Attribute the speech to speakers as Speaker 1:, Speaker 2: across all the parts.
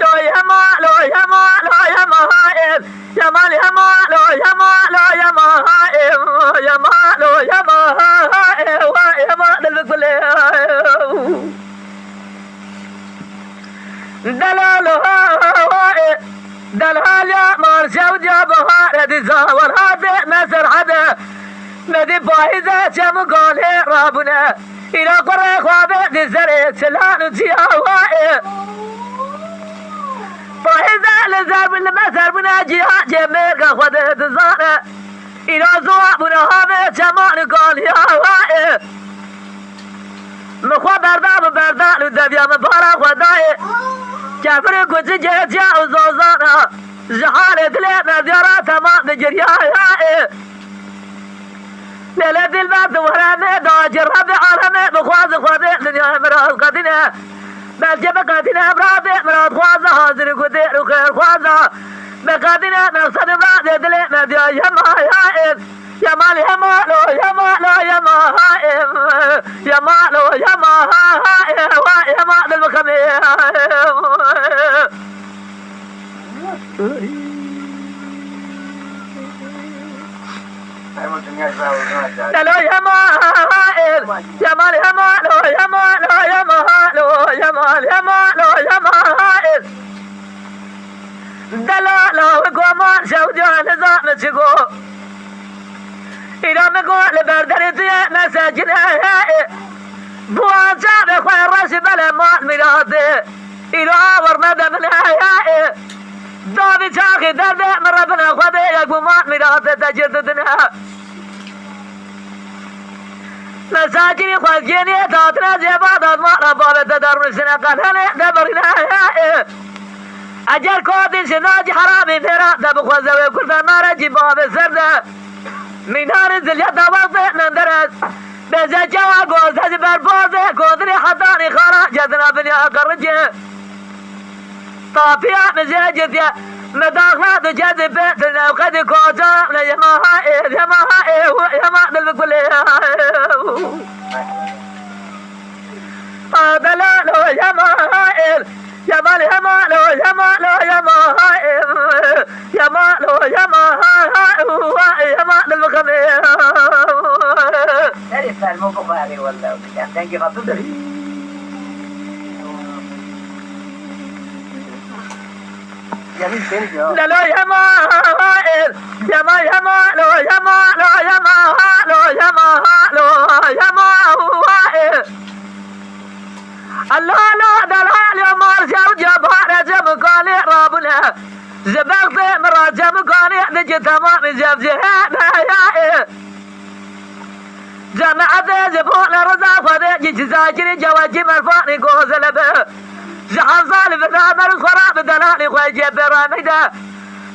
Speaker 1: لو يا مالو يا مالو يا مهائل يا مال يا مالو يا مالو يا مهائل يا مالو يا مهائل يا مال البقلة دلالو دلال يا مال شوجة بهار دزاول هذا نسر هذا ندي بايزة شم قاله ربنا إلى قرى خوابه دزر سلان جياوائه بايزة لزرب المسر بنا جيها جميل قخوة دزانه إلى زوابنا هذا شمان قاله وائه مخوا بردان بردان دبيا مبارا خدائه كفر كنت جيجا وزوزانا جهال دلنا ديارا تمام جريائه ليلة الباب ورامي داجر ربي عالمي بخواز خوادي دنيا مراد قدنا بلجب قدنا برادي مراد خوازة حاضر قدير وخير خوازة بقدنا نقصد برادي دلي مديا يما يائب يا مال يا مالو يا مالو يا مهائب يا مالو يا مهائب يا مال المخميم دلو يا مهائل يا مال يا مالو يا مالو يا مهالو يا مال يا مالو يا مهائل دلالو وقومان شوجان نظام شكو إذا مقول بردرتي مساجنا بوان شعب خوي راشي بلا مال ميراثي إذا ورمد من حيائي دابي شاخي دربي من ربنا خذي يقو مال ميراثي تجددنا مساجني خلقيني تاتنا زيبادات ما ربابة تدرم سنة قال هلي دبرنا حيائي أجر كودين شناجي حرامي فيرا دب خوزوي كل فنار جباب السردة من هارز اليد من درس بزا جوا قوز هزي بربوزي قدري حضاني خارا جدنا بني أقرجي طافيا مزيجتيا مداخلات جذب بيتنا وقد كوزا يا مهائل يا مهائل يا مهائل بكل دلالو يا مهائل يا مال يا مالو يا مالو يا مهائل يا مالو يا مهائل يا مال المخميم
Speaker 2: تعرف المو بخاري ولا تنجي غطوة
Speaker 1: دلو يا مهائل يا مال يا مالو يا مالو يا مهائل يا مهائل يا مهائل الله لا دلال يا مال شوجة بحر جمقاني رابنا زبقت مرا جمقاني نجي تمام زفزهان يائي جماعة زبون رضا فدي جزاجري جواجي مرفاني قوزلبه زحان صالف الرامر الخراب دلالي خوي جيب راميده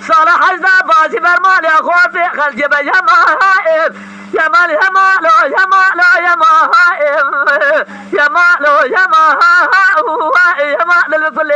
Speaker 1: صالح حزنا بازي برمالي اخواتي خلجب يا مهائب يا مال يا مالو يا مالو يا مهائب يا مالو يا مهائب يا مال الكل